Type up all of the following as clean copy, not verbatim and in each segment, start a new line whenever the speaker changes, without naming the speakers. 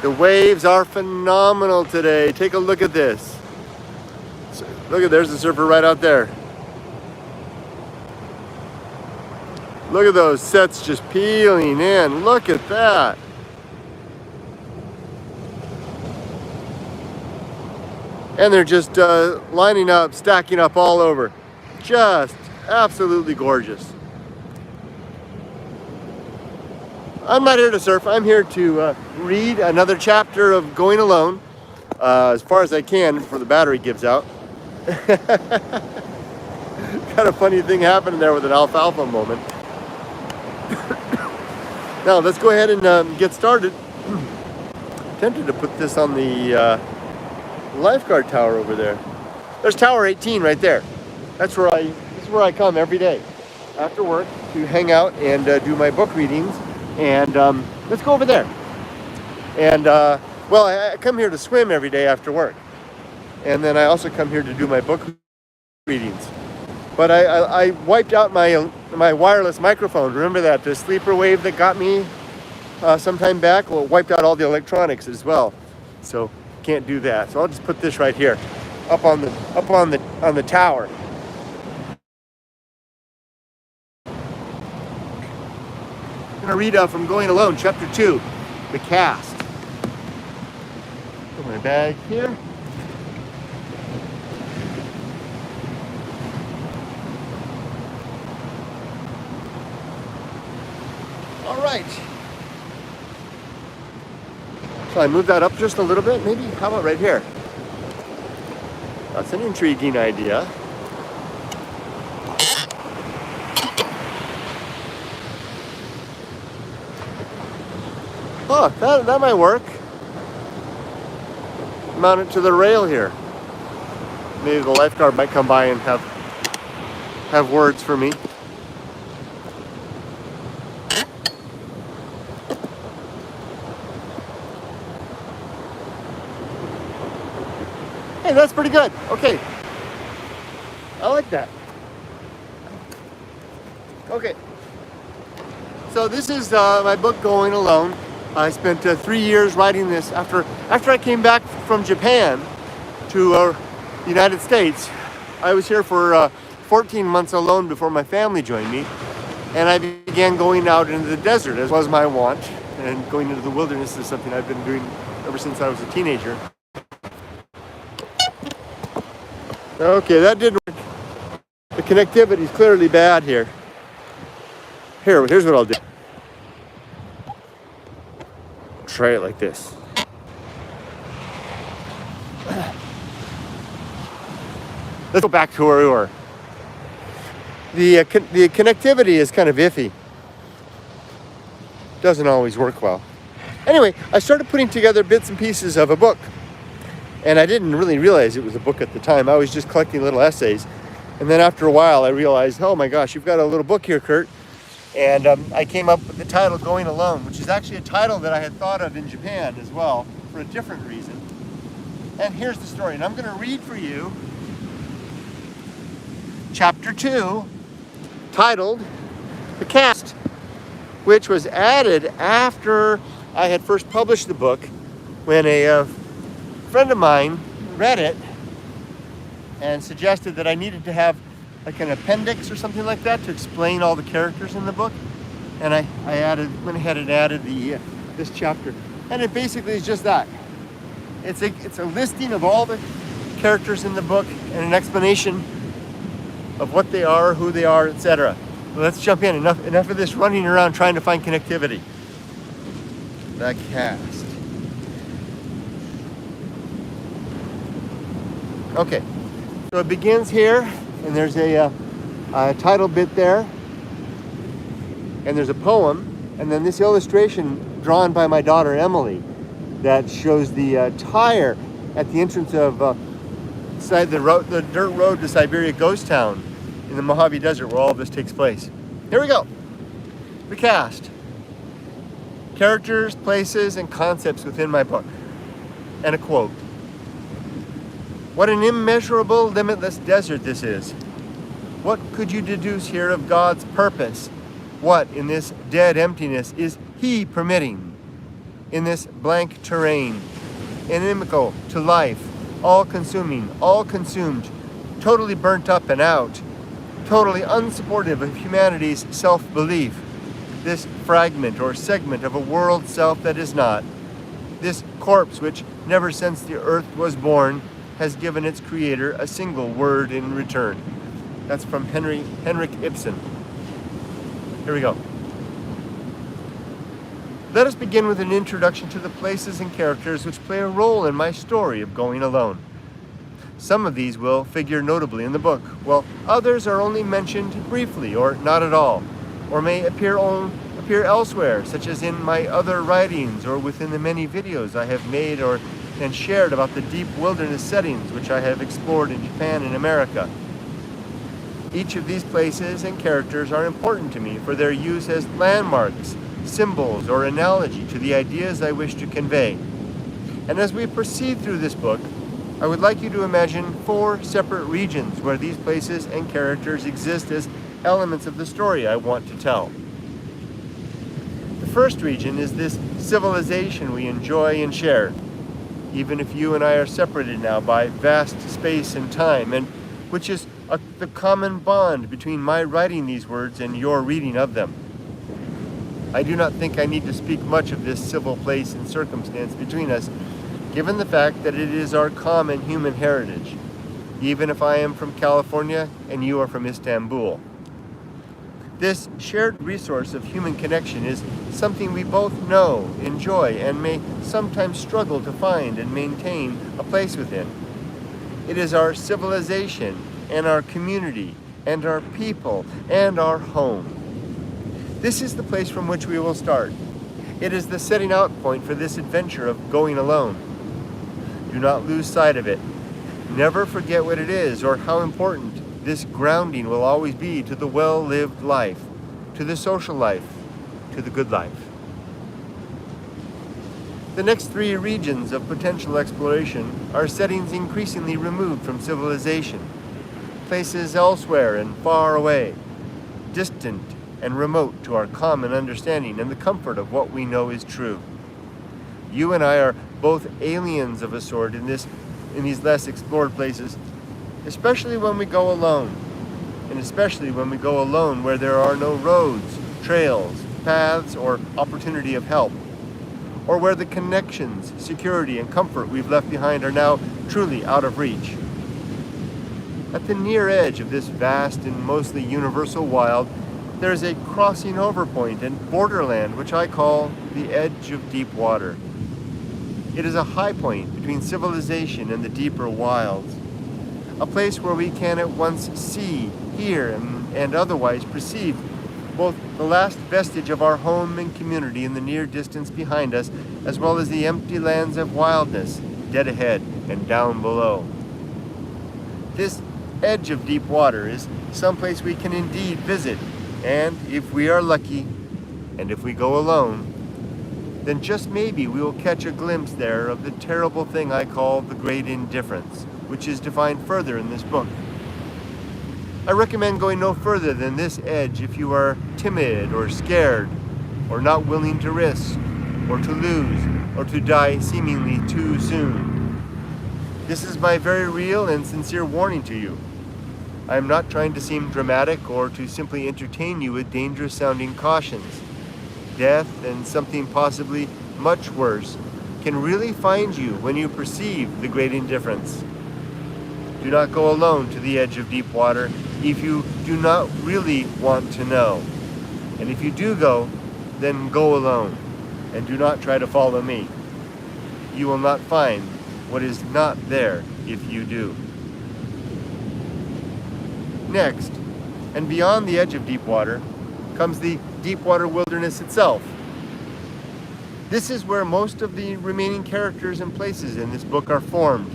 The waves are phenomenal today. Take a look at this. Look at, there's the surfer right out there. Look at those sets just peeling in. Look at that. And they're just lining up, stacking up all over. Just absolutely gorgeous. I'm not here to surf. I'm here to read another chapter of Going Alone, as far as I can before the battery gives out. Got a funny thing happening there with an alfalfa moment. Now let's go ahead and get started. Tempted to put this on the lifeguard tower over there. There's Tower 18 right there. This is where I come every day after work to hang out and do my book readings. And let's go over there. And well, I come here to swim every day after work. And then I also come here to do my book readings. But I wiped out my wireless microphone. Remember that, the sleeper wave that got me some time back? Well, it wiped out all the electronics as well. So can't do that. So I'll just put this right here, up on the tower. I'm gonna read from Going Alone, chapter 2, The Cast. Put my bag here. All right. So I move that up just a little bit, maybe. How about right here? That's an intriguing idea. Oh, that might work. Mount it to the rail here. Maybe the lifeguard might come by and have words for me. Hey, that's pretty good. Okay. I like that. Okay. So this is my book, Going Alone. I spent 3 years writing this after I came back from Japan to the United States. I was here for 14 months alone before my family joined me. And I began going out into the desert, as was my wont. And going into the wilderness is something I've been doing ever since I was a teenager. Okay, that didn't work. The connectivity is clearly bad here. Here's what I'll do. Try it like this. Let's go back to where we were. The connectivity is kind of iffy. Doesn't always work well. Anyway, I started putting together bits and pieces of a book. And I didn't really realize it was a book at the time. I was just collecting little essays. And then after a while, I realized, oh my gosh, you've got a little book here, Kurt. And I came up with the title, Going Alone, which is actually a title that I had thought of in Japan as well, for a different reason. And here's the story. And I'm going to read for you chapter 2, titled The Cast, which was added after I had first published the book, when a friend of mine read it and suggested that I needed to have like an appendix or something like that to explain all the characters in the book, and I went ahead and added this chapter, and it basically is just that. It's a listing of all the characters in the book and an explanation of what they are, who they are, etc. Well, let's jump in. Enough of this running around trying to find connectivity. The Cast. Okay, so it begins here, and there's a title bit there, and there's a poem, and then this illustration drawn by my daughter Emily that shows the tire at the entrance of the dirt road to Siberia Ghost Town in the Mojave Desert, where all of this takes place. Here we go. The Cast. Characters, places, and concepts within my book. And a quote. What an immeasurable, limitless desert this is. What could you deduce here of God's purpose? What, in this dead emptiness, is He permitting? in this blank terrain, inimical to life, all-consuming, all consumed, totally burnt up and out, totally unsupportive of humanity's self-belief, this fragment or segment of a world self that is not, this corpse which never since the earth was born has given its creator a single word in return. That's from Henrik Ibsen. Here we go. Let us begin with an introduction to the places and characters which play a role in my story of going alone. Some of these will figure notably in the book, while others are only mentioned briefly or not at all, or may appear elsewhere, such as in my other writings or within the many videos I have made and shared about the deep wilderness settings which I have explored in Japan and America. Each of these places and characters are important to me for their use as landmarks, symbols, or analogy to the ideas I wish to convey. And as we proceed through this book, I would like you to imagine 4 separate regions where these places and characters exist as elements of the story I want to tell. The first region is this civilization we enjoy and share, even if you and I are separated now by vast space and time, and which is the common bond between my writing these words and your reading of them. I do not think I need to speak much of this civil place and circumstance between us, given the fact that it is our common human heritage, even if I am from California and you are from Istanbul. This shared resource of human connection is something we both know, enjoy, and may sometimes struggle to find and maintain a place within. It is our civilization and our community and our people and our home. This is the place from which we will start. It is the setting out point for this adventure of going alone. Do not lose sight of it. Never forget what it is or how important this grounding will always be to the well-lived life, to the social life, to the good life. The next 3 regions of potential exploration are settings increasingly removed from civilization, places elsewhere and far away, distant and remote to our common understanding and the comfort of what we know is true. You and I are both aliens of a sort in these less explored places, especially when we go alone, and especially when we go alone where there are no roads, trails, paths, or opportunity of help, or where the connections, security, and comfort we've left behind are now truly out of reach. At the near edge of this vast and mostly universal wild, there is a crossing over point and borderland which I call the edge of deep water. It is a high point between civilization and the deeper wilds, a place where we can at once see, hear, and otherwise perceive both the last vestige of our home and community in the near distance behind us, as well as the empty lands of wildness dead ahead and down below. This edge of deep water is someplace we can indeed visit, and if we are lucky, and if we go alone, then just maybe we will catch a glimpse there of the terrible thing I call the great indifference, which is defined further in this book. I recommend going no further than this edge if you are timid or scared, or not willing to risk, or to lose, or to die seemingly too soon. This is my very real and sincere warning to you. I am not trying to seem dramatic or to simply entertain you with dangerous-sounding cautions. Death, and something possibly much worse, can really find you when you perceive the great indifference. Do not go alone to the edge of deep water if you do not really want to know. And if you do go, then go alone, and do not try to follow me. You will not find what is not there if you do. Next, and beyond the edge of deep water, comes the deep water wilderness itself. This is where most of the remaining characters and places in this book are formed.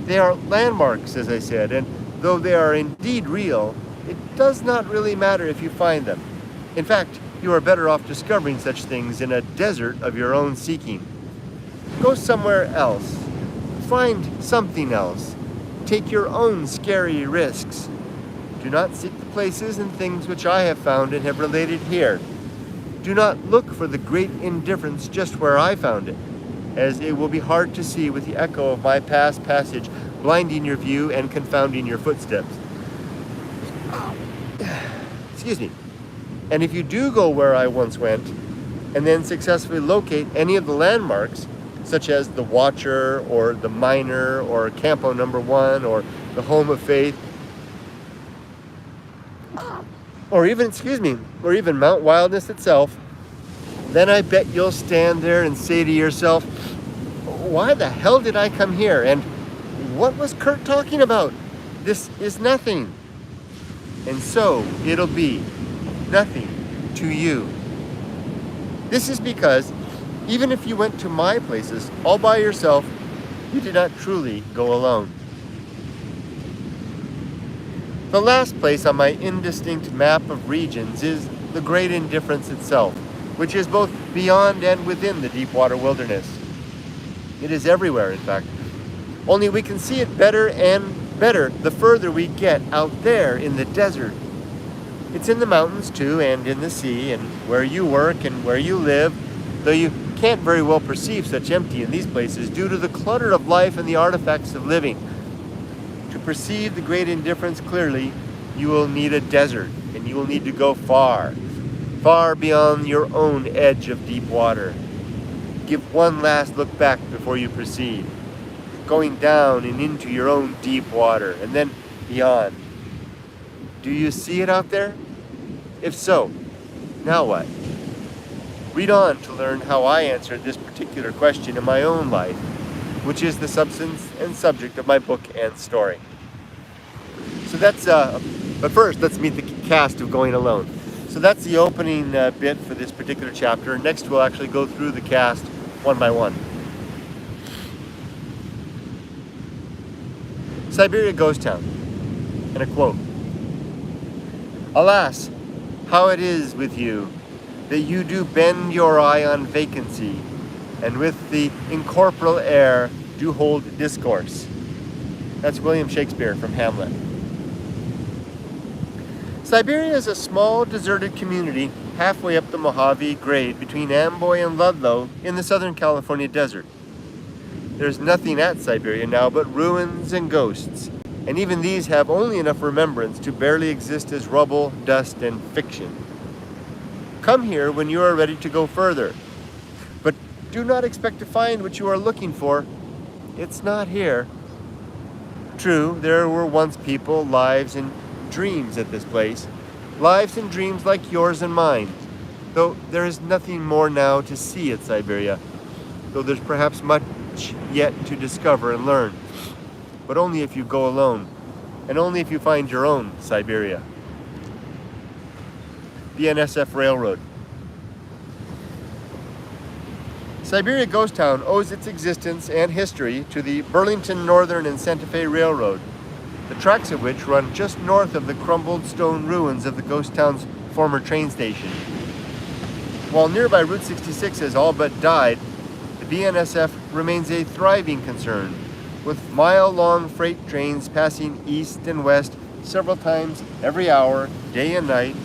They are landmarks, as I said, and though they are indeed real, it does not really matter if you find them. In fact, you are better off discovering such things in a desert of your own seeking. Go somewhere else. Find something else. Take your own scary risks. Do not seek the places and things which I have found and have related here. Do not look for the great indifference just where I found it, as it will be hard to see with the echo of my past passage blinding your view and confounding your footsteps. Excuse me. And if you do go where I once went, and then successfully locate any of the landmarks, such as the Watcher, or the Miner, or Campo Number 1, or the Home of Faith, or even Mount Wildness itself, then I bet you'll stand there and say to yourself, why the hell did I come here? And what was Kurt talking about? This is nothing. And so it'll be nothing to you. This is because even if you went to my places all by yourself, you did not truly go alone. The last place on my indistinct map of regions is the great indifference itself, which is both beyond and within the deep water wilderness. It is everywhere, in fact. Only we can see it better and better the further we get out there in the desert. It's in the mountains too, and in the sea, and where you work and where you live, though you can't very well perceive such empty in these places due to the clutter of life and the artifacts of living. To perceive the great indifference clearly, you will need a desert, and you will need to go far, far beyond your own edge of deep water. Give one last look back before you proceed, going down and into your own deep water, and then beyond. Do you see it out there? If so, now what? Read on to learn how I answered this particular question in my own life, which is the substance and subject of my book and story. So that's, but first, let's meet the cast of Going Alone. So that's the opening bit for this particular chapter. Next, we'll actually go through the cast one by one. Siberia Ghost Town, and a quote. Alas, how it is with you, that you do bend your eye on vacancy, and with the incorporeal air do hold discourse. That's William Shakespeare from Hamlet. Siberia is a small, deserted community halfway up the Mojave grade between Amboy and Ludlow in the Southern California desert. There's nothing at Siberia now but ruins and ghosts, and even these have only enough remembrance to barely exist as rubble, dust, and fiction. Come here when you are ready to go further, but do not expect to find what you are looking for. It's not here. True, there were once people, lives, and dreams at this place, lives and dreams like yours and mine, though there is nothing more now to see at Siberia, though there's perhaps much yet to discover and learn, but only if you go alone, and only if you find your own Siberia. BNSF Railroad. Siberia Ghost Town owes its existence and history to the Burlington Northern and Santa Fe Railroad, the tracks of which run just north of the crumbled stone ruins of the ghost town's former train station. While nearby Route 66 has all but died, the BNSF remains a thriving concern, with mile-long freight trains passing east and west several times every hour, day and night,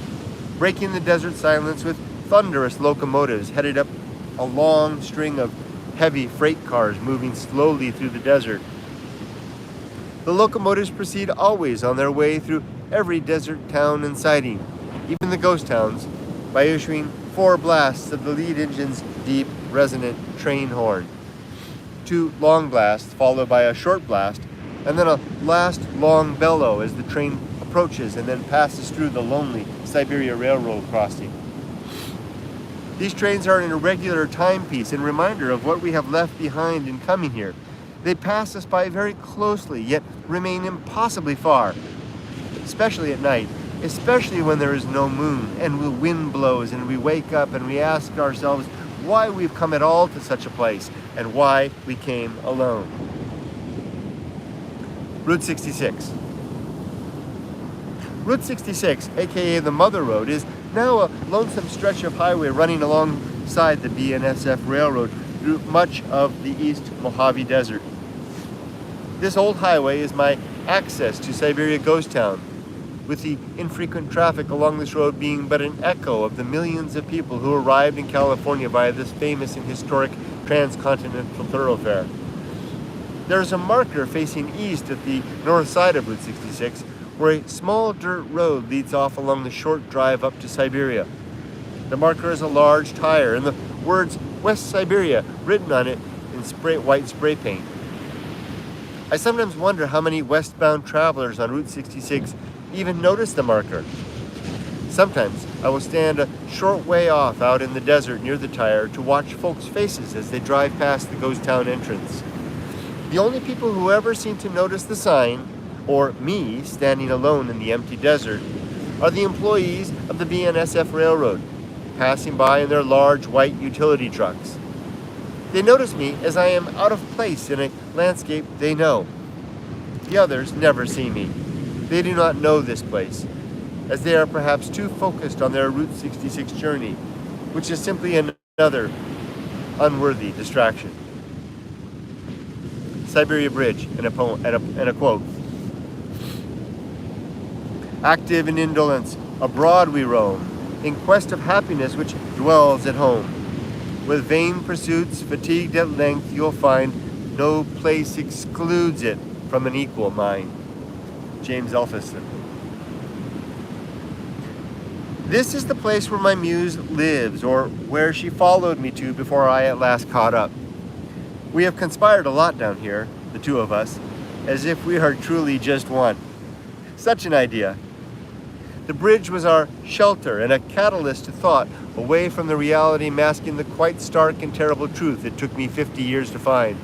breaking the desert silence with thunderous locomotives headed up a long string of heavy freight cars moving slowly through the desert. The locomotives proceed always on their way through every desert town and siding, even the ghost towns, by issuing 4 blasts of the lead engine's deep, resonant train horn. 2 long blasts followed by a short blast, and then a last long bellow as the train approaches and then passes through the lonely Siberia Railroad crossing. These trains are an irregular timepiece and reminder of what we have left behind in coming here. They pass us by very closely, yet remain impossibly far, especially at night, especially when there is no moon and the wind blows and we wake up and we ask ourselves why we've come at all to such a place and why we came alone. Route 66. Route 66, aka the Mother Road, is now a lonesome stretch of highway running alongside the BNSF Railroad through much of the East Mojave Desert. This old highway is my access to Siberia Ghost Town, with the infrequent traffic along this road being but an echo of the millions of people who arrived in California via this famous and historic transcontinental thoroughfare. There is a marker facing east at the north side of Route 66, where a small dirt road leads off along the short drive up to Siberia. The marker is a large tire, and the words West Siberia written on it in white spray paint. I sometimes wonder how many westbound travelers on Route 66 even notice the marker. Sometimes I will stand a short way off out in the desert near the tire to watch folks' faces as they drive past the ghost town entrance. The only people who ever seem to notice the sign, or me standing alone in the empty desert, are the employees of the BNSF Railroad, passing by in their large white utility trucks. They notice me as I am out of place in a landscape they know. The others never see me. They do not know this place, as they are perhaps too focused on their Route 66 journey, which is simply another unworthy distraction. Siberia Bridge, and a quote. Active in indolence, abroad we roam, in quest of happiness which dwells at home. With vain pursuits, fatigued at length, you'll find no place excludes it from an equal mind. James Elphiston. This is the place where my muse lives, or where she followed me to before I at last caught up. We have conspired a lot down here, the two of us, as if we are truly just one. Such an idea. The bridge was our shelter and a catalyst to thought, away from the reality masking the quite stark and terrible truth it took me 50 years to find.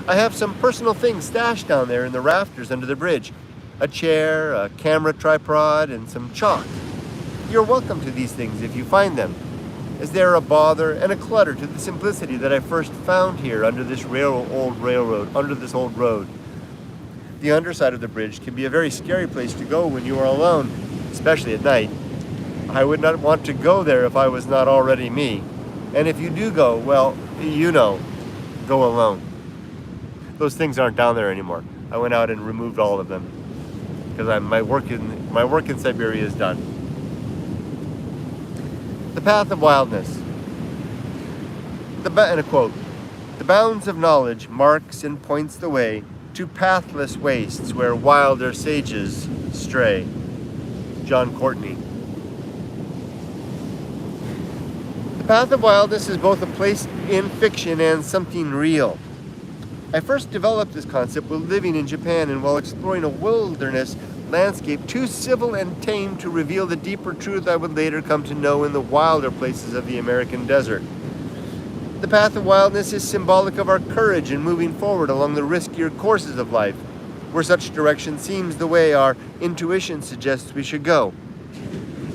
I have some personal things stashed down there in the rafters under the bridge. A chair, a camera tripod, and some chalk. You're welcome to these things if you find them, as they are a bother and a clutter to the simplicity that I first found here under this old road. The underside of the bridge can be a very scary place to go when you are alone, especially at night. I would not want to go there if I was not already me. And if you do go, well, you know, go alone. Those things aren't down there anymore. I went out and removed all of them because my work in Siberia is done. The path of wildness. And a quote. The bounds of knowledge marks and points the way to pathless wastes where wilder sages stray. John Courtney. The path of wildness is both a place in fiction and something real. I first developed this concept while living in Japan and while exploring a wilderness landscape too civil and tame to reveal the deeper truth I would later come to know in the wilder places of the American desert. The path of wildness is symbolic of our courage in moving forward along the riskier courses of life, where such direction seems the way our intuition suggests we should go.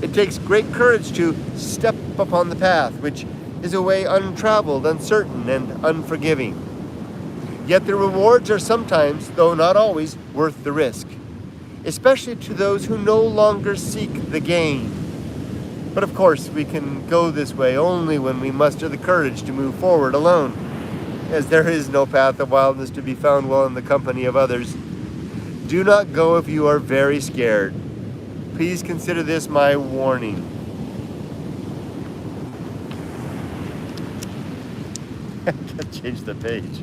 It takes great courage to step upon the path, which is a way untraveled, uncertain, and unforgiving. Yet the rewards are sometimes, though not always, worth the risk, especially to those who no longer seek the gain. But of course, we can go this way only when we muster the courage to move forward alone, as there is no path of wildness to be found while in the company of others. Do not go if you are very scared. Please consider this my warning. I can't change the page.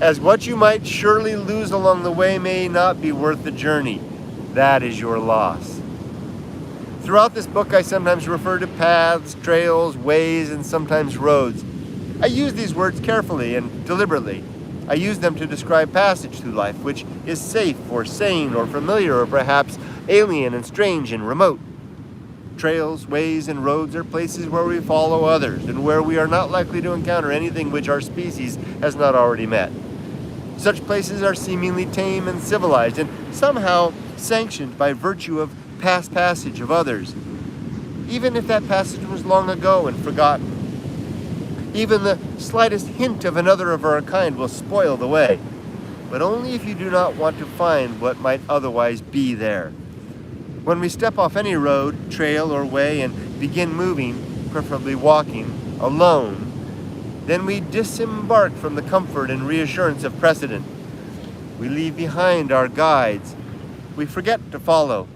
As what you might surely lose along the way may not be worth the journey. That is your loss. Throughout this book, I sometimes refer to paths, trails, ways, and sometimes roads. I use these words carefully and deliberately. I use them to describe passage through life, which is safe or sane or familiar or perhaps alien and strange and remote. Trails, ways, and roads are places where we follow others and where we are not likely to encounter anything which our species has not already met. Such places are seemingly tame and civilized and somehow sanctioned by virtue of past passage of others, even if that passage was long ago and forgotten. Even the slightest hint of another of our kind will spoil the way, but only if you do not want to find what might otherwise be there. When we step off any road, trail, or way and begin moving, preferably walking, alone, then we disembark from the comfort and reassurance of precedent. We leave behind our guides, we forget to follow.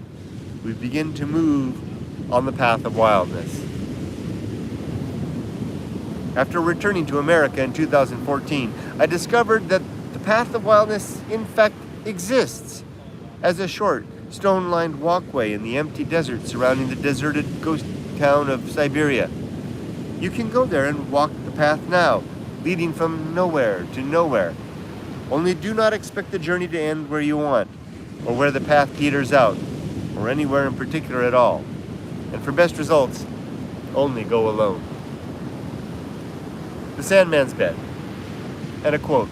We begin to move on the path of wildness. After returning to America in 2014, I discovered that the path of wildness in fact exists as a short, stone-lined walkway in the empty desert surrounding the deserted ghost town of Siberia. You can go there and walk the path now, leading from nowhere to nowhere. Only do not expect the journey to end where you want, or where the path peters out, or anywhere in particular at all. And for best results, only go alone. The Sandman's Bed. And a quote.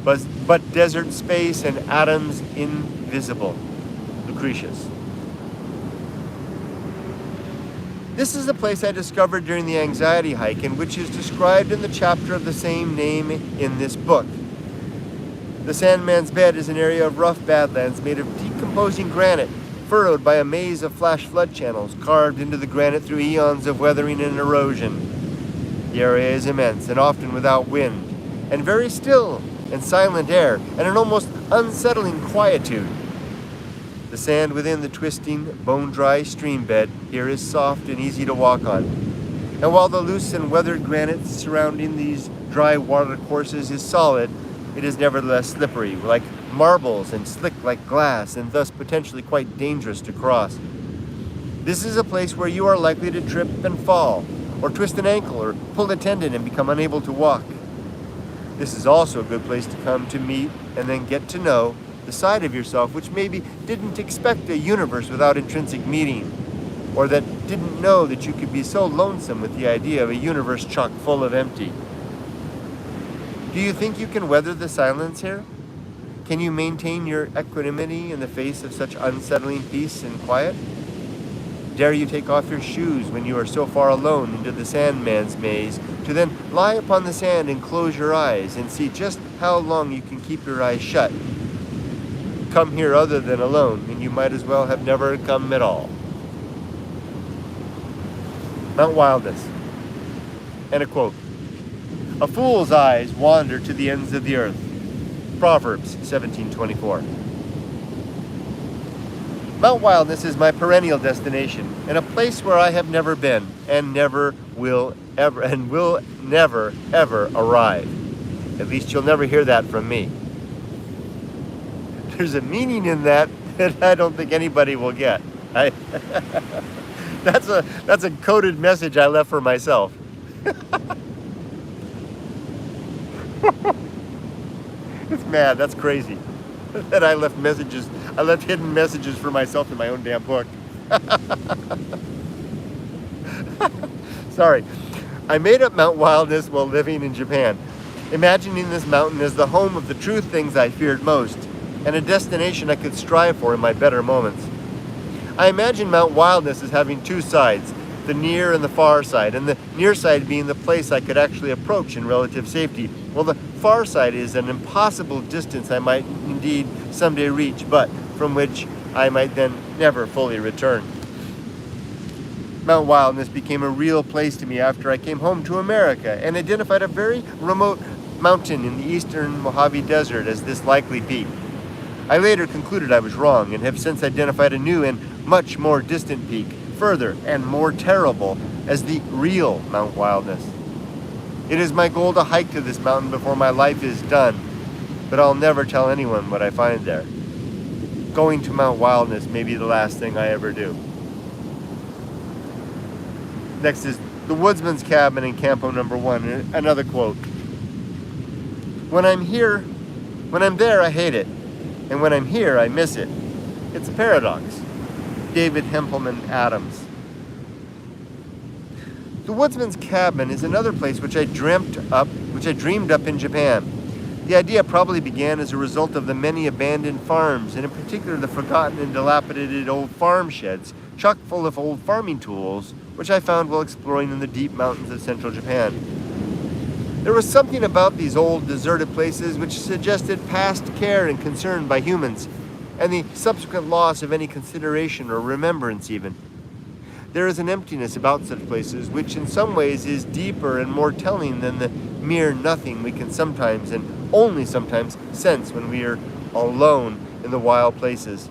But desert space and atoms invisible. Lucretius. This is a place I discovered during the anxiety hike, and which is described in the chapter of the same name in this book. The Sandman's Bed is an area of rough badlands made of decomposing granite, furrowed by a maze of flash flood channels carved into the granite through eons of weathering and erosion. The area is immense and often without wind, and very still and silent air, and an almost unsettling quietude. The sand within the twisting, bone-dry stream bed here is soft and easy to walk on. And while the loose and weathered granite surrounding these dry water courses is solid, it is nevertheless slippery, like marbles, and slick like glass, and thus potentially quite dangerous to cross. This is a place where you are likely to trip and fall, or twist an ankle, or pull a tendon and become unable to walk. This is also a good place to come to meet and then get to know the side of yourself which maybe didn't expect a universe without intrinsic meaning, or that didn't know that you could be so lonesome with the idea of a universe chock full of empty. Do you think you can weather the silence here? Can you maintain your equanimity in the face of such unsettling peace and quiet? Dare you take off your shoes when you are so far alone into the Sandman's maze, to then lie upon the sand and close your eyes and see just how long you can keep your eyes shut? Come here other than alone, and you might as well have never come at all. Mount Wildness. And a quote. A fool's eyes wander to the ends of the earth. Proverbs 17:24. Mount Wildness is my perennial destination, and a place where I have never been, and never will never ever arrive. At least you'll never hear that from me. There's a meaning in that I don't think anybody will get. That's a coded message I left for myself. It's mad. That's crazy. That I left hidden messages for myself in my own damn book. Sorry. I made up Mount Wildness while living in Japan, imagining this mountain as the home of the true things I feared most, and a destination I could strive for in my better moments. I imagined Mount Wildness as having two sides, the near and the far side, and the near side being the place I could actually approach in relative safety, while the far side is an impossible distance I might indeed someday reach, but from which I might then never fully return. Mount Wildness became a real place to me after I came home to America and identified a very remote mountain in the eastern Mojave Desert as this likely peak. I later concluded I was wrong and have since identified a new and much more distant peak, further and more terrible, as the real Mount Wildness. It is my goal to hike to this mountain before my life is done, but I'll never tell anyone what I find there. Going to Mount Wildness may be the last thing I ever do. Next is the Woodsman's Cabin in Campo No. 1, another quote. When I'm there, I hate it, and when I'm here, I miss it. It's a paradox. David Hempelman Adams. The Woodsman's Cabin is another place which I dreamed up in Japan. The idea probably began as a result of the many abandoned farms, and in particular the forgotten and dilapidated old farm sheds, chock full of old farming tools, which I found while exploring in the deep mountains of central Japan. There was something about these old deserted places which suggested past care and concern by humans, and the subsequent loss of any consideration or remembrance even. There is an emptiness about such places which in some ways is deeper and more telling than the mere nothing we can sometimes and only sometimes sense when we are alone in the wild places.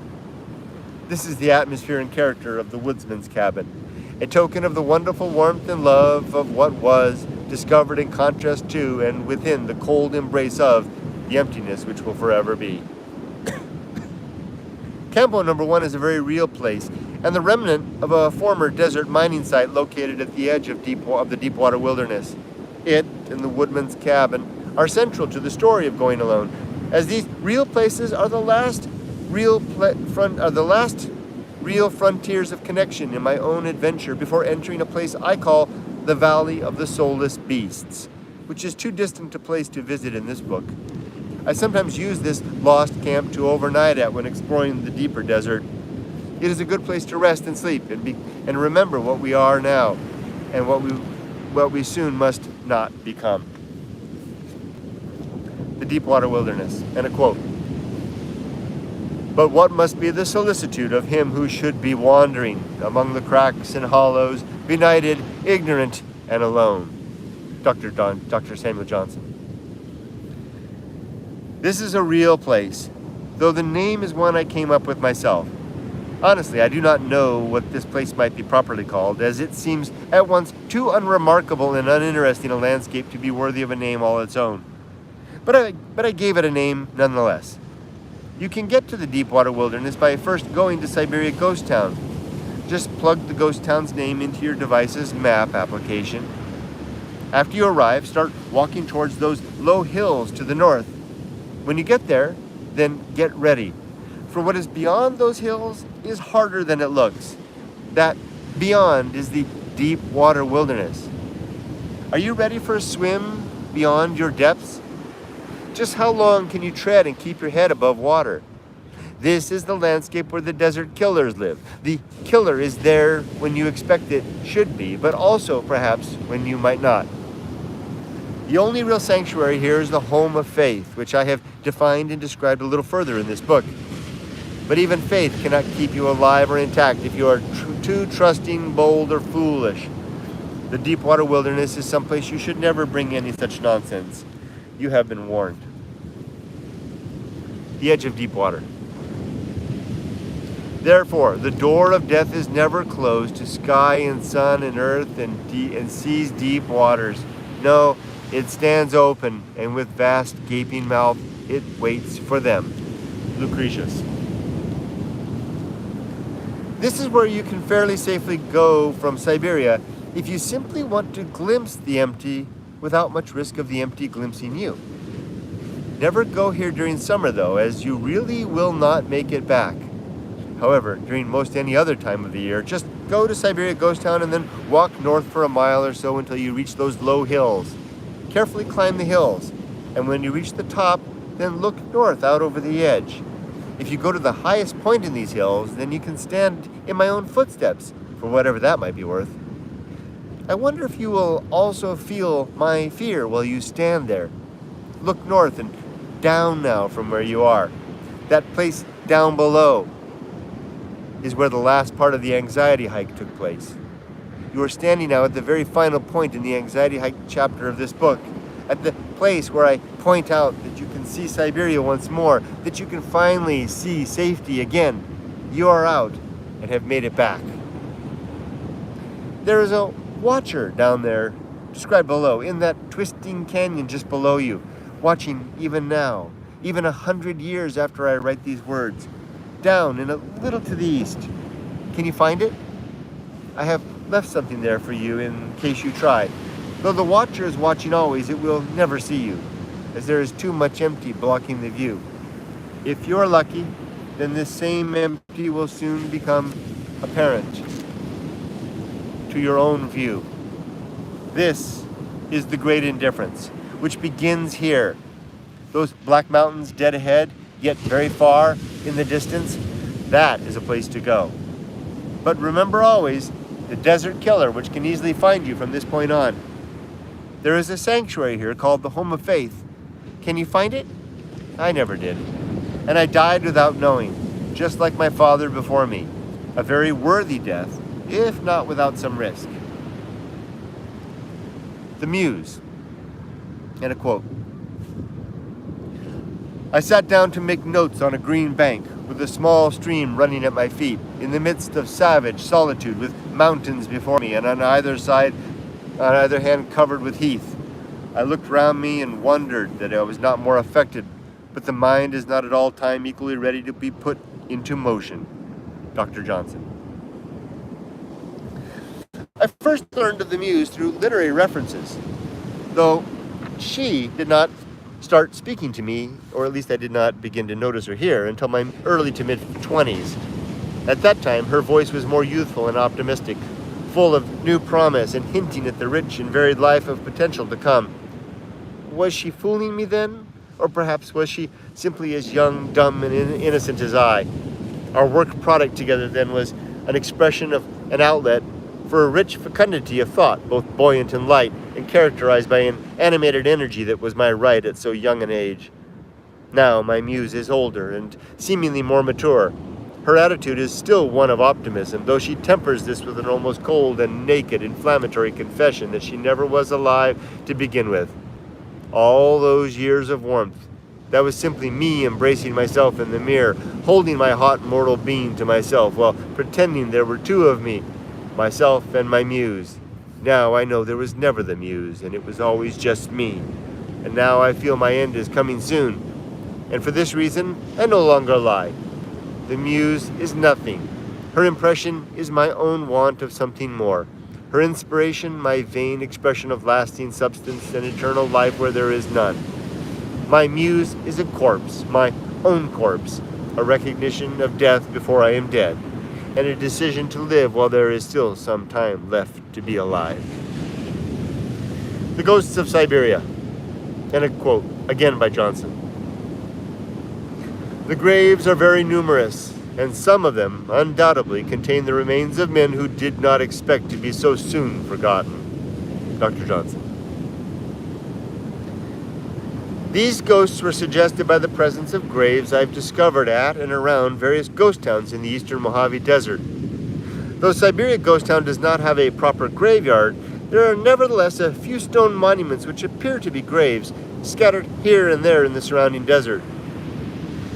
This is the atmosphere and character of the woodsman's cabin, a token of the wonderful warmth and love of what was, discovered in contrast to and within the cold embrace of the emptiness which will forever be. Campo No. 1 is a very real place, and the remnant of a former desert mining site located at the edge of the deepwater wilderness. It and the woodman's cabin are central to the story of Going Alone, as these real places are the last real frontiers of connection in my own adventure before entering a place I call the Valley of the Soulless Beasts, which is too distant a place to visit in this book. I sometimes use this lost camp to overnight at when exploring the deeper desert. It is a good place to rest and sleep and remember what we are now and what we soon must not become. The Deepwater Wilderness, and a quote. But what must be the solicitude of him who should be wandering among the cracks and hollows, benighted, ignorant, and alone? Dr. Samuel Johnson. This is a real place, though the name is one I came up with myself. Honestly, I do not know what this place might be properly called, as it seems at once too unremarkable and uninteresting a landscape to be worthy of a name all its own. But I gave it a name nonetheless. You can get to the Deepwater Wilderness by first going to Siberia Ghost Town. Just plug the ghost town's name into your device's map application. After you arrive, start walking towards those low hills to the north. When you get there, then get ready, for what is beyond those hills is harder than it looks. That beyond is the Deepwater Wilderness. Are you ready for a swim beyond your depths? Just how long can you tread and keep your head above water? This is the landscape where the desert killers live. The killer is there when you expect it should be, but also perhaps when you might not. The only real sanctuary here is the home of faith, which I have defined and described a little further in this book. But even faith cannot keep you alive or intact if you are too trusting, bold, or foolish. The Deepwater Wilderness is someplace you should never bring any such nonsense. You have been warned. The edge of deep water. Therefore, the door of death is never closed to sky and sun and earth and sea's deep waters. No, it stands open, and with vast gaping mouth it waits for them. Lucretius. This is where you can fairly safely go from Siberia if you simply want to glimpse the empty without much risk of the empty glimpsing you. Never go here during summer though, as you really will not make it back. However, during most any other time of the year, just go to Siberia Ghost Town and then walk north for a mile or so until you reach those low hills. Carefully climb the hills, and when you reach the top, then look north out over the edge. If you go to the highest point in these hills, then you can stand in my own footsteps, for whatever that might be worth. I wonder if you will also feel my fear while you stand there. Look north and down now from where you are. That place down below is where the last part of the anxiety hike took place. You are standing now at the very final point in the anxiety hike chapter of this book, at the place where I point out that you can see Siberia once more, that you can finally see safety again. You are out and have made it back. There is a watcher down there, described below, in that twisting canyon just below you, watching even now, even 100 years after I write these words, down and a little to the east. Can you find it? I have left something there for you in case you try. Though the watcher is watching always, it will never see you, as there is too much empty blocking the view. If you're lucky, then this same empty will soon become apparent to your own view. This is the great indifference, which begins here. Those black mountains dead ahead, yet very far in the distance, that is a place to go. But remember always, the desert killer, which can easily find you from this point on. There is a sanctuary here called the Home of Faith. Can you find it? I never did. And I died without knowing, just like my father before me. A very worthy death, if not without some risk. The Muse, and a quote. I sat down to make notes on a green bank, with a small stream running at my feet, in the midst of savage solitude, with mountains before me, and on either hand covered with heath. I looked round me and wondered that I was not more affected, but the mind is not at all time equally ready to be put into motion. Dr. Johnson. I first learned of the Muse through literary references, though she did not start speaking to me, or at least I did not begin to notice her here, until my early to mid-20s. At that time, her voice was more youthful and optimistic, full of new promise and hinting at the rich and varied life of potential to come. Was she fooling me then? Or perhaps was she simply as young, dumb, and innocent as I? Our work product together then was an expression of an outlet for a rich fecundity of thought, both buoyant and light, and characterized by an animated energy that was my right at so young an age. Now my muse is older and seemingly more mature. Her attitude is still one of optimism, though she tempers this with an almost cold and naked inflammatory confession that she never was alive to begin with. All those years of warmth, that was simply me embracing myself in the mirror, holding my hot mortal being to myself while pretending there were two of me, myself and my muse. Now I know there was never the muse, and it was always just me. And now I feel my end is coming soon. And for this reason, I no longer lie. The muse is nothing. Her impression is my own want of something more. Her inspiration, my vain expression of lasting substance and eternal life where there is none. My muse is a corpse, my own corpse, a recognition of death before I am dead, and a decision to live while there is still some time left to be alive. The Ghosts of Siberia, and a quote, again by Johnson. The graves are very numerous, and some of them undoubtedly contain the remains of men who did not expect to be so soon forgotten. Dr. Johnson. These ghosts were suggested by the presence of graves I've discovered at and around various ghost towns in the eastern Mojave Desert. Though Siberia Ghost Town does not have a proper graveyard, there are nevertheless a few stone monuments which appear to be graves, scattered here and there in the surrounding desert.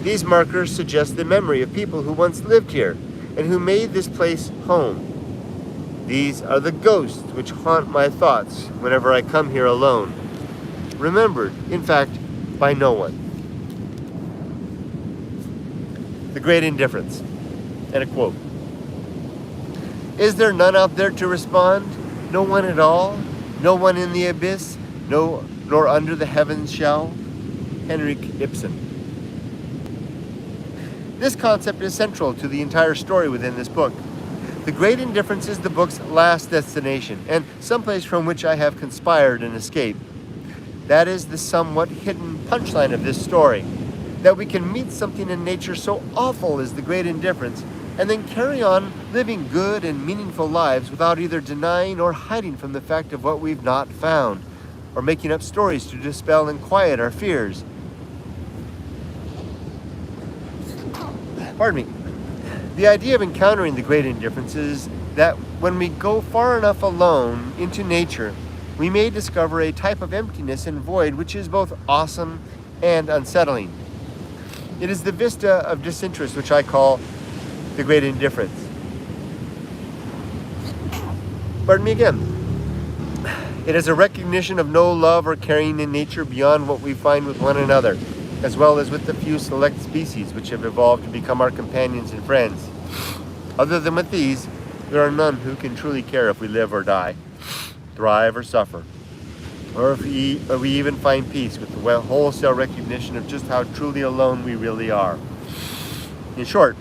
These markers suggest the memory of people who once lived here and who made this place home. These are the ghosts which haunt my thoughts whenever I come here alone, remembered, in fact, by no one. The Great Indifference, and a quote. Is there none out there to respond? No one at all? No one in the abyss? No, nor under the heavens shall? Henrik Ibsen. This concept is central to the entire story within this book. The Great Indifference is the book's last destination, and someplace from which I have conspired and escaped. That is the somewhat hidden punchline of this story, that we can meet something in nature so awful as the Great Indifference, and then carry on living good and meaningful lives without either denying or hiding from the fact of what we've not found, or making up stories to dispel and quiet our fears. Pardon me. The idea of encountering the Great Indifference is that when we go far enough alone into nature, we may discover a type of emptiness and void which is both awesome and unsettling. It is the vista of disinterest which I call the Great Indifference. Pardon me again. It is a recognition of no love or caring in nature beyond what we find with one another, as well as with the few select species which have evolved to become our companions and friends. Other than with these, there are none who can truly care if we live or die, thrive or suffer, or if we even find peace with the wholesale recognition of just how truly alone we really are. In short,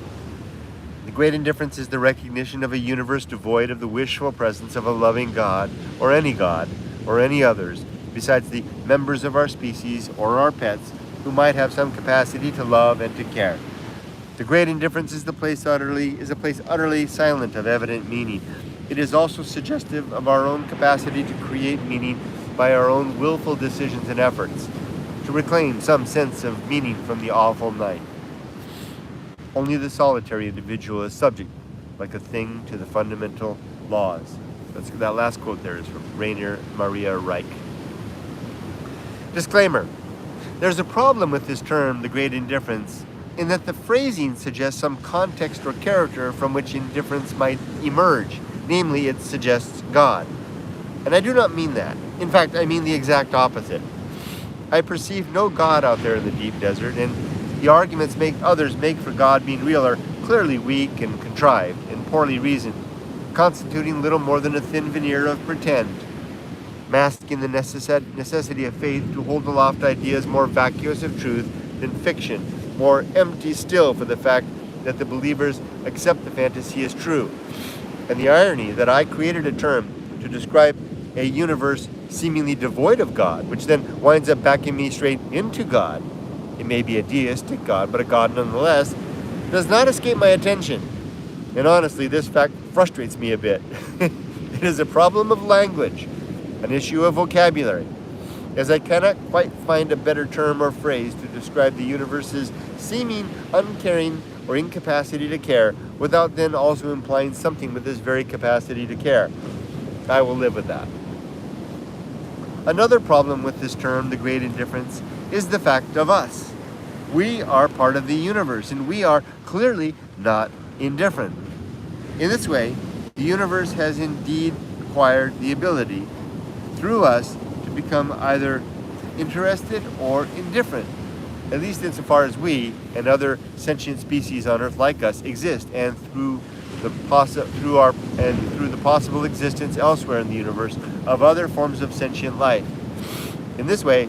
the Great Indifference is the recognition of a universe devoid of the wishful presence of a loving God, or any others, besides the members of our species or our pets, who might have some capacity to love and to care. The Great Indifference is a place utterly silent of evident meaning. It is also suggestive of our own capacity to create meaning by our own willful decisions and efforts, to reclaim some sense of meaning from the awful night. Only the solitary individual is subject, like a thing, to the fundamental laws. That last quote there is from Rainer Maria Reich. Disclaimer. There's a problem with this term, the great indifference, in that the phrasing suggests some context or character from which indifference might emerge. Namely, it suggests God. And I do not mean that. In fact, I mean the exact opposite. I perceive no God out there in the deep desert, and the arguments others make for God being real are clearly weak and contrived and poorly reasoned, constituting little more than a thin veneer of pretend, masking the necessity of faith to hold aloft ideas more vacuous of truth than fiction, more empty still for the fact that the believers accept the fantasy as true. And the irony that I created a term to describe a universe seemingly devoid of God, which then winds up backing me straight into God. It may be a deistic God, but a God nonetheless, does not escape my attention. And honestly, this fact frustrates me a bit. It is a problem of language, an issue of vocabulary, as I cannot quite find a better term or phrase to describe the universe's seeming uncaring or incapacity to care, without then also implying something with this very capacity to care. I will live with that. Another problem with this term, the great indifference, is the fact of us. We are part of the universe, and we are clearly not indifferent. In this way, the universe has indeed acquired the ability, through us, to become either interested or indifferent, at least insofar as we and other sentient species on Earth like us exist, and through the possible existence elsewhere in the universe of other forms of sentient life. In this way,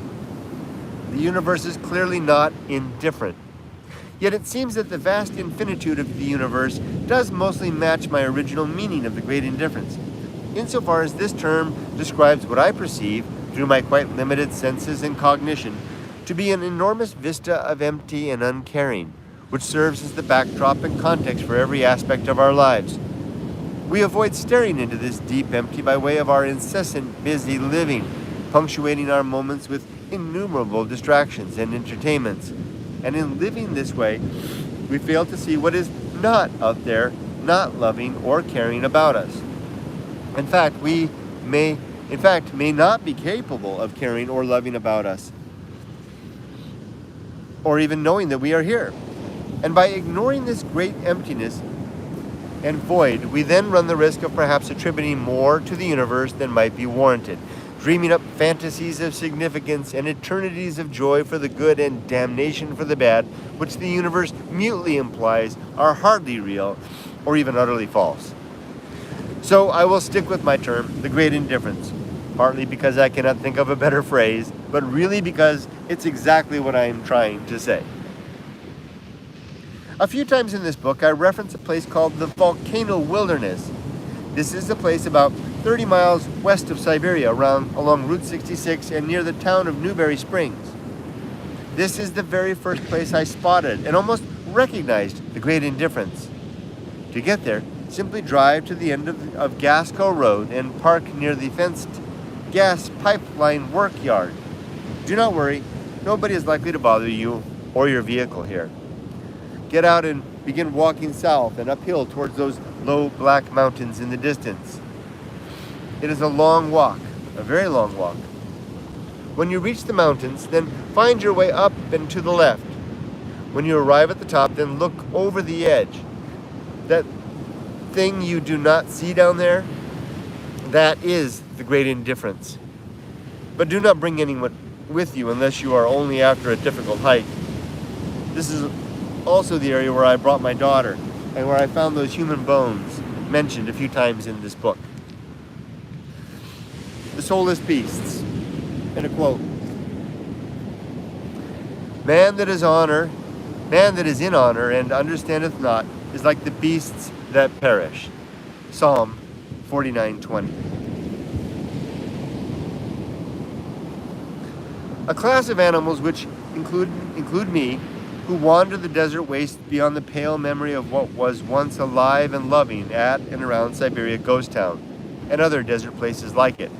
the universe is clearly not indifferent. Yet it seems that the vast infinitude of the universe does mostly match my original meaning of the great indifference, insofar as this term describes what I perceive, through my quite limited senses and cognition, to be an enormous vista of empty and uncaring, which serves as the backdrop and context for every aspect of our lives. We avoid staring into this deep empty by way of our incessant busy living, punctuating our moments with innumerable distractions and entertainments. And in living this way, we fail to see what is not out there, not loving or caring about us. In fact, we may not be capable of caring or loving about us, or even knowing that we are here. And by ignoring this great emptiness and void, we then run the risk of perhaps attributing more to the universe than might be warranted, dreaming up fantasies of significance and eternities of joy for the good and damnation for the bad, which the universe mutely implies are hardly real or even utterly false. So I will stick with my term, the great indifference, partly because I cannot think of a better phrase, but really because it's exactly what I am trying to say. A few times in this book, I reference a place called the Volcano Wilderness. This is a place about 30 miles west of Siberia, along Route 66 and near the town of Newberry Springs. This is the very first place I spotted and almost recognized the great indifference. To get there, simply drive to the end of Gasco Road and park near the fenced gas pipeline work yard. Do not worry, nobody is likely to bother you or your vehicle here. Get out and begin walking south and uphill towards those low black mountains in the distance. It is a long walk, a very long walk. When you reach the mountains, then find your way up and to the left. When you arrive at the top, then look over the edge. That thing you do not see down there, that is the great indifference. But do not bring anyone with you unless you are only after a difficult hike. This is also the area where I brought my daughter and where I found those human bones mentioned a few times in this book. The soulless beasts. And a quote: Man that is in honor and understandeth not is like the beasts that perish. Psalm 49:20. A class of animals which include me, who wander the desert waste beyond the pale memory of what was once alive and loving at and around Siberia Ghost Town and other desert places like it.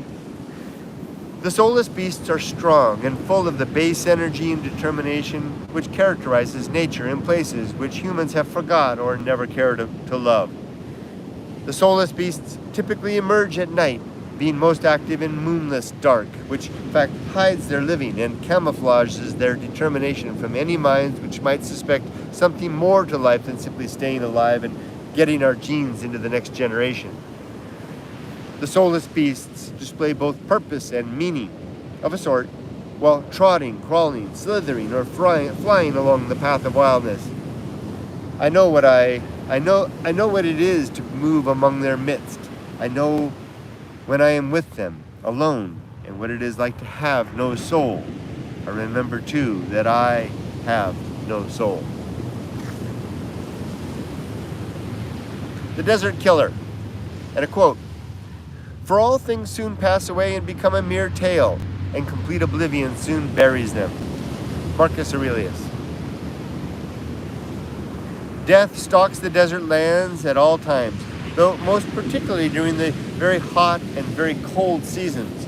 The soulless beasts are strong and full of the base energy and determination which characterizes nature in places which humans have forgot or never cared to love. The soulless beasts typically emerge at night, being most active in moonless dark, which in fact hides their living and camouflages their determination from any minds which might suspect something more to life than simply staying alive and getting our genes into the next generation. The soulless beasts display both purpose and meaning, of a sort, while trotting, crawling, slithering, or flying along the path of wildness. I know what it is to move among their midst. I know when I am with them, alone, and what it is like to have no soul. I remember, too, that I have no soul. The Desert Killer. And a quote, "For all things soon pass away and become a mere tale, and complete oblivion soon buries them." Marcus Aurelius. Death stalks the desert lands at all times, though most particularly during the very hot and very cold seasons,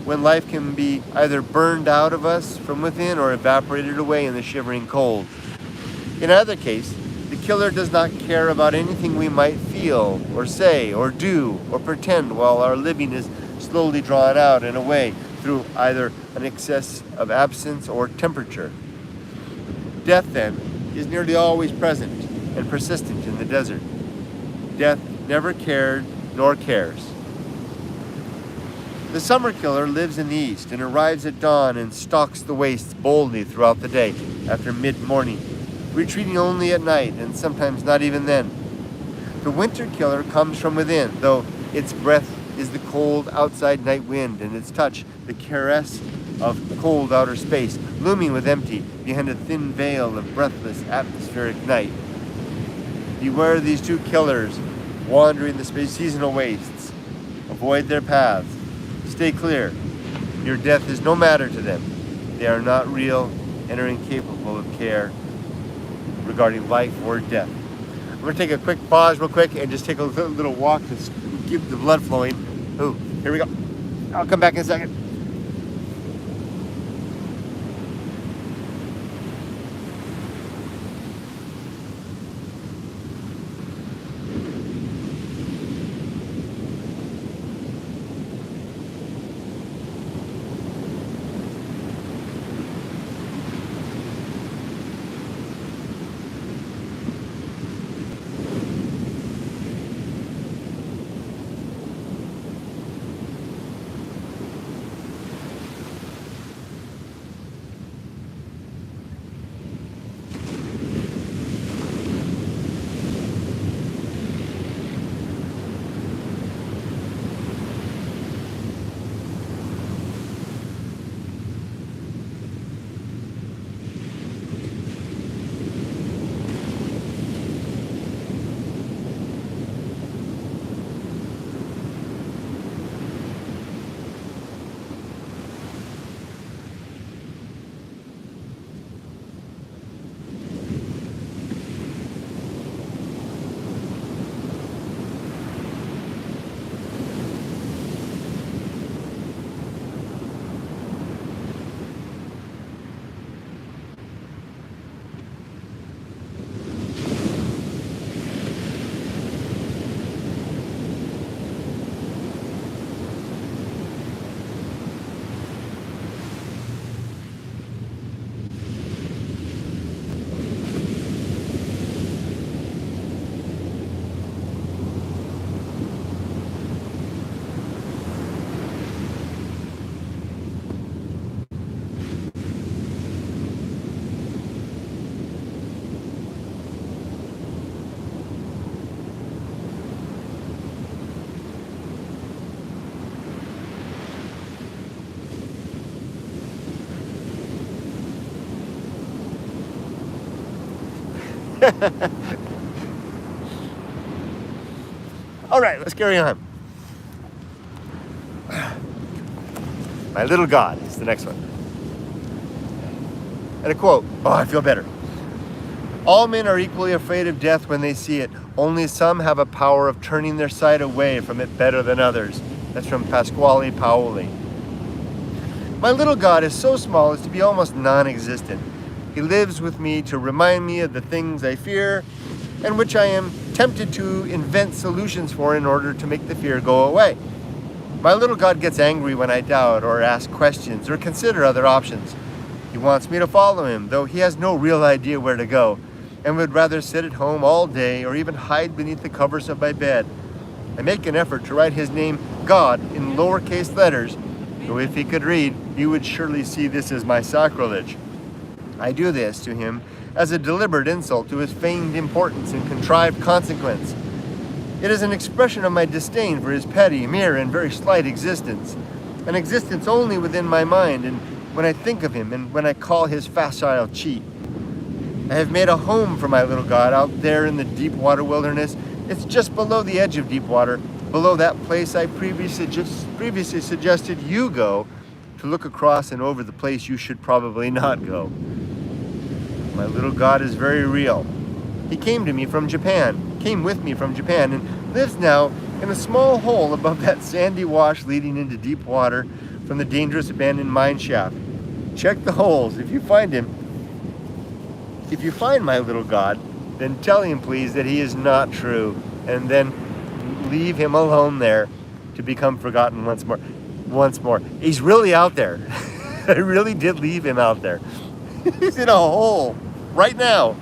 when life can be either burned out of us from within or evaporated away in the shivering cold. In either case, the killer does not care about anything we might feel or say or do or pretend while our living is slowly drawn out and away through either an excess of absence or temperature. Death, then, is nearly always present and persistent in the desert. Death never cared nor cares. The summer killer lives in the east and arrives at dawn and stalks the wastes boldly throughout the day after mid-morning, retreating only at night and sometimes not even then. The winter killer comes from within, though its breath is the cold outside night wind and its touch the caress of cold outer space, looming with empty behind a thin veil of breathless atmospheric night. Beware these two killers wandering the seasonal wastes. Avoid their paths. Stay clear. Your death is no matter to them. They are not real and are incapable of care regarding life or death. I'm going to take a quick pause real quick and just take a little walk to keep the blood flowing. Oh, here we go. I'll come back in a second. All right, let's carry on. My Little God is the next one. And a quote. Oh, I feel better. "All men are equally afraid of death when they see it. Only some have a power of turning their sight away from it better than others." That's from Pasquale Paoli. My little God is so small as to be almost non-existent. He lives with me to remind me of the things I fear and which I am tempted to invent solutions for in order to make the fear go away. My little god gets angry when I doubt or ask questions or consider other options. He wants me to follow him, though he has no real idea where to go, and would rather sit at home all day or even hide beneath the covers of my bed. I make an effort to write his name, God, in lowercase letters, though if he could read, he would surely see this as my sacrilege. I do this to him as a deliberate insult to his feigned importance and contrived consequence. It is an expression of my disdain for his petty, mere, and very slight existence, an existence only within my mind, and when I think of him, and when I call his facile cheat. I have made a home for my little god out there in the deep water wilderness. It's just below the edge of deep water, below that place I previously suggested you go to look across and over the place you should probably not go. My little god is very real. He came with me from Japan, and lives now in a small hole above that sandy wash leading into deep water from the dangerous abandoned mine shaft. Check the holes. If you find my little god, then tell him please that he is not true, and then leave him alone there to become forgotten once more. He's really out there. I really did leave him out there. He's in a hole right now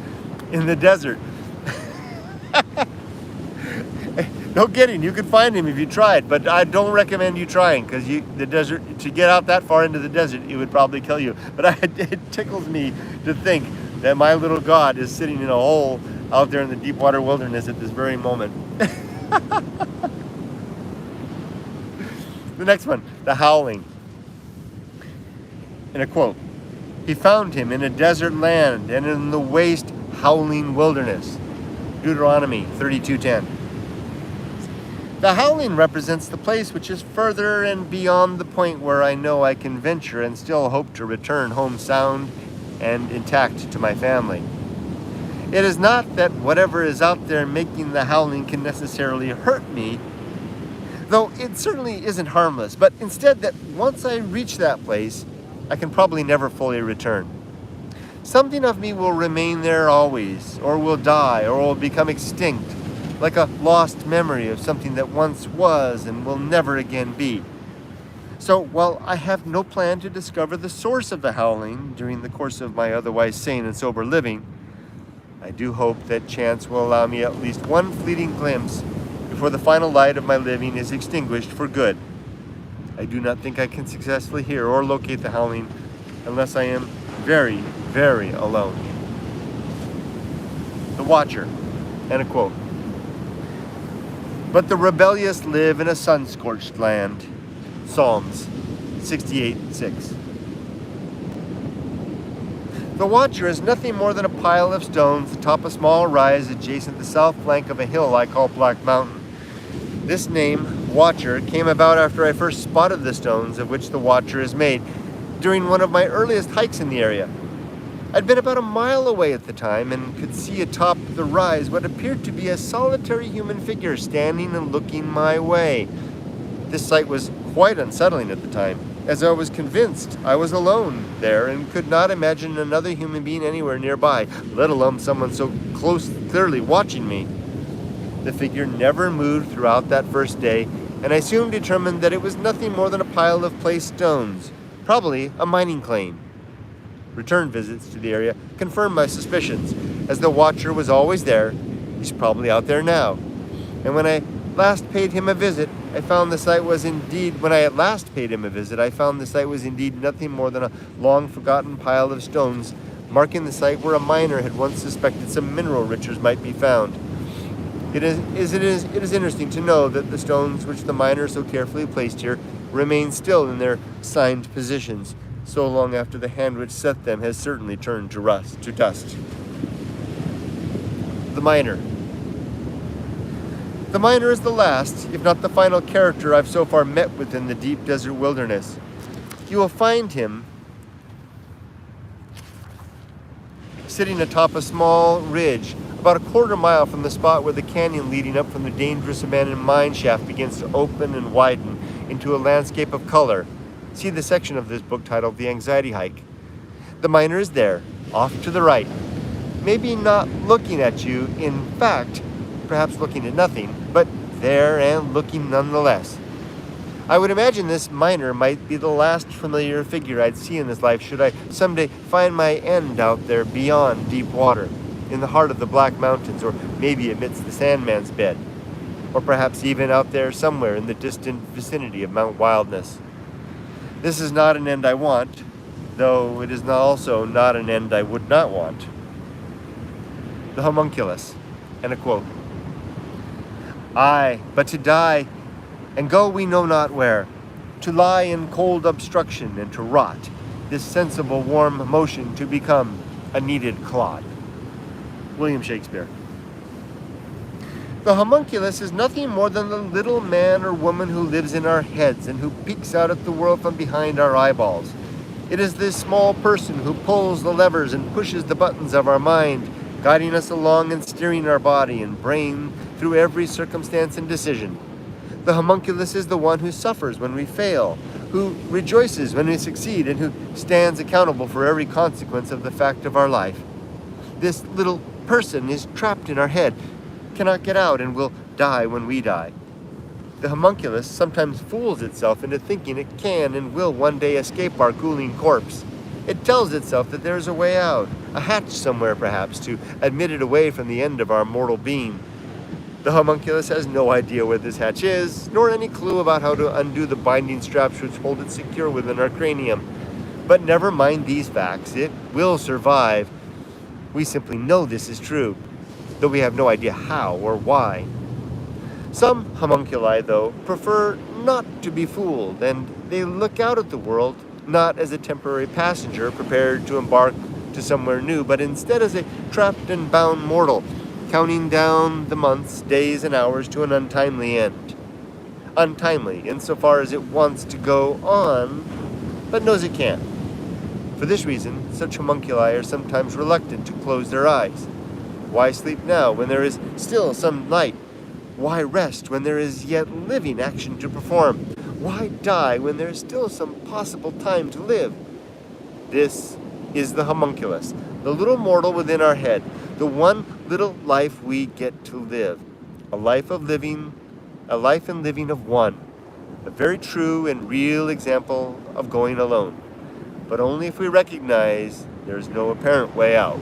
in the desert. No kidding, you could find him if you tried, but I don't recommend you trying, because the desert, to get out that far into the desert, it would probably kill you. But it tickles me to think that my little god is sitting in a hole out there in the deep water wilderness at this very moment. The next one, the howling. In a quote, he found him in a desert land and in the waste howling wilderness. Deuteronomy 32:10. The howling represents the place which is further and beyond the point where I know I can venture and still hope to return home sound and intact to my family. It is not that whatever is out there making the howling can necessarily hurt me, though it certainly isn't harmless, but instead that once I reach that place, I can probably never fully return. Something of me will remain there always, or will die, or will become extinct, like a lost memory of something that once was and will never again be. So while I have no plan to discover the source of the howling during the course of my otherwise sane and sober living, I do hope that chance will allow me at least one fleeting glimpse before the final light of my living is extinguished for good. I do not think I can successfully hear or locate the howling unless I am very, very alone. The Watcher, and a quote. But the rebellious live in a sun-scorched land. Psalms 68:6. The Watcher is nothing more than a pile of stones atop a small rise adjacent the south flank of a hill I call Black Mountain. This name, Watcher, came about after I first spotted the stones of which the Watcher is made during one of my earliest hikes in the area. I'd been about a mile away at the time and could see atop the rise what appeared to be a solitary human figure standing and looking my way. This sight was quite unsettling at the time, as I was convinced I was alone there and could not imagine another human being anywhere nearby, let alone someone so clearly watching me. The figure never moved throughout that first day, and I soon determined that it was nothing more than a pile of placed stones, probably a mining claim. Return visits to the area confirmed my suspicions. As the Watcher was always there, he's probably out there now. And when I last paid him a visit, I found the site was indeed nothing more than a long-forgotten pile of stones, marking the site where a miner had once suspected some mineral riches might be found. It is interesting to know that the stones which the miner so carefully placed here remain still in their assigned positions, so long after the hand which set them has certainly turned to dust. The Miner. The miner is the last, if not the final character I've so far met with in the deep desert wilderness. You will find him sitting atop a small ridge, about a quarter mile from the spot where the canyon leading up from the dangerous abandoned mine shaft begins to open and widen into a landscape of color. See the section of this book titled The Anxiety Hike. The miner is there, off to the right, maybe not looking at you, in fact, perhaps looking at nothing, but there and looking nonetheless. I would imagine this miner might be the last familiar figure I'd see in this life should I someday find my end out there beyond deep water, in the heart of the Black Mountains, or maybe amidst the Sandman's bed, or perhaps even out there somewhere in the distant vicinity of Mount Wildness. This is not an end I want, though it is also not an end I would not want. The Homunculus, and a quote. Aye, but to die, and go we know not where, to lie in cold obstruction and to rot, this sensible warm motion to become a kneaded clod. William Shakespeare. The homunculus is nothing more than the little man or woman who lives in our heads and who peeks out at the world from behind our eyeballs. It is this small person who pulls the levers and pushes the buttons of our mind, guiding us along and steering our body and brain through every circumstance and decision. The homunculus is the one who suffers when we fail, who rejoices when we succeed, and who stands accountable for every consequence of the fact of our life. This little person is trapped in our head, cannot get out, and will die when we die. The homunculus sometimes fools itself into thinking it can and will one day escape our cooling corpse. It tells itself that there is a way out, a hatch somewhere perhaps, to admit it away from the end of our mortal being. The homunculus has no idea where this hatch is, nor any clue about how to undo the binding straps which hold it secure within our cranium. But never mind these facts, it will survive. We simply know this is true, though we have no idea how or why. Some homunculi, though, prefer not to be fooled, and they look out at the world not as a temporary passenger prepared to embark to somewhere new, but instead as a trapped and bound mortal, counting down the months, days, and hours to an untimely end. Untimely insofar as it wants to go on, but knows it can't. For this reason, such homunculi are sometimes reluctant to close their eyes. Why sleep now when there is still some light? Why rest when there is yet living action to perform? Why die when there is still some possible time to live? This is the homunculus, the little mortal within our head, the one little life we get to live, a life and living of one, a very true and real example of going alone, but only if we recognize there is no apparent way out.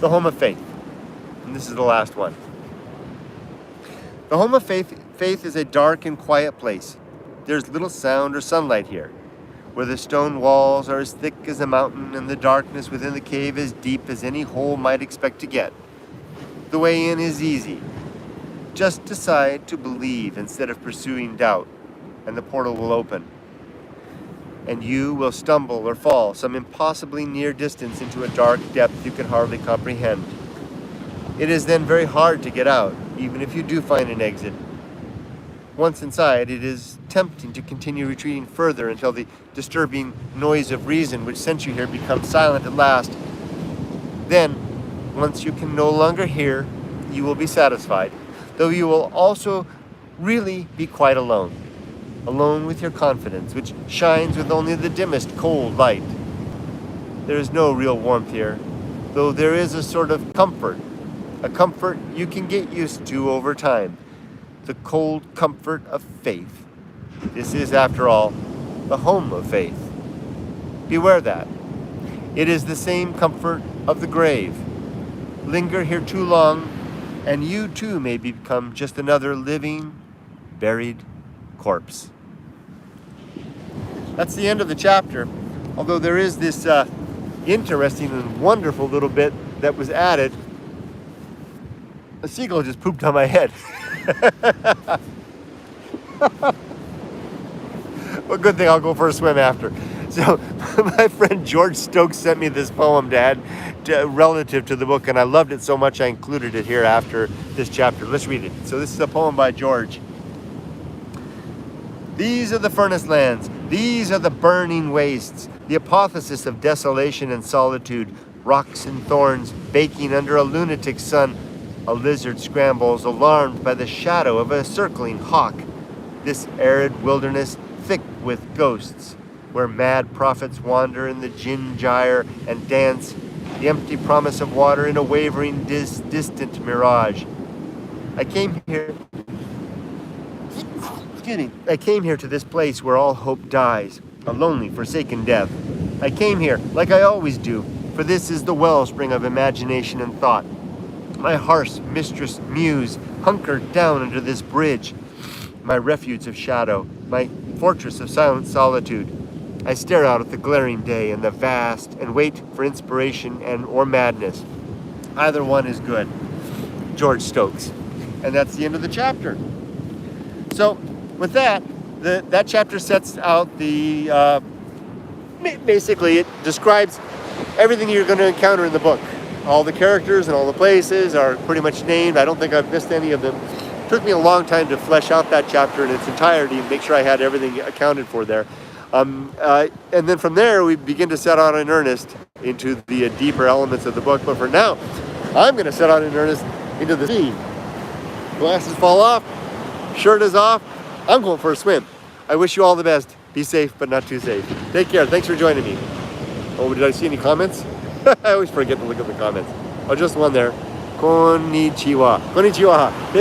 The home of faith, and this is the last one. The home of faith is a dark and quiet place. There's little sound or sunlight here, where the stone walls are as thick as a mountain and the darkness within the cave as deep as any hole might expect to get. The way in is easy. Just decide to believe instead of pursuing doubt, and the portal will open. And you will stumble or fall some impossibly near distance into a dark depth you can hardly comprehend. It is then very hard to get out, even if you do find an exit. Once inside, it is tempting to continue retreating further until the disturbing noise of reason which sent you here becomes silent at last. Then, once you can no longer hear, you will be satisfied, though you will also really be quite alone. Alone with your confidence, which shines with only the dimmest cold light. There is no real warmth here, though there is a sort of comfort, a comfort you can get used to over time. The cold comfort of faith. This is, after all, the home of faith. Beware that. It is the same comfort of the grave. Linger here too long, and you too may become just another living, buried corpse. That's the end of the chapter, although there is this interesting and wonderful little bit that was added. A seagull just pooped on my head. Well, good thing I'll go for a swim after. So my friend George Stokes sent me this poem to add relative to the book, and I loved it so much I included it here after this chapter. Let's read it. So this is a poem by George. These are the furnace lands. These are the burning wastes, the apotheosis of desolation and solitude, rocks and thorns baking under a lunatic sun. A lizard scrambles, alarmed by the shadow of a circling hawk. This arid wilderness thick with ghosts, where mad prophets wander in the gin gyre and dance, the empty promise of water in a wavering, distant mirage. I came here excuse me, I came here to this place where all hope dies, a lonely, forsaken death. I came here, like I always do, for this is the wellspring of imagination and thought. My harsh mistress muse hunkered down under this bridge, my refuge of shadow, my fortress of silent solitude. I stare out at the glaring day and the vast and wait for inspiration and or madness. Either one is good. George Stokes. And that's the end of the chapter. So with that, that chapter sets out the, basically it describes everything you're going to encounter in the book. All the characters and all the places are pretty much named. I don't think I've missed any of them. It took me a long time to flesh out that chapter in its entirety and make sure I had everything accounted for there. And then from there, we begin to set out in earnest into the deeper elements of the book. But for now, I'm going to set out in earnest into the sea. Glasses fall off, shirt is off. I'm going for a swim. I wish you all the best. Be safe, but not too safe. Take care. Thanks for joining me. Oh, did I see any comments? I always forget to look at the comments. Oh, just one there. Konnichiwa. Konnichiwa.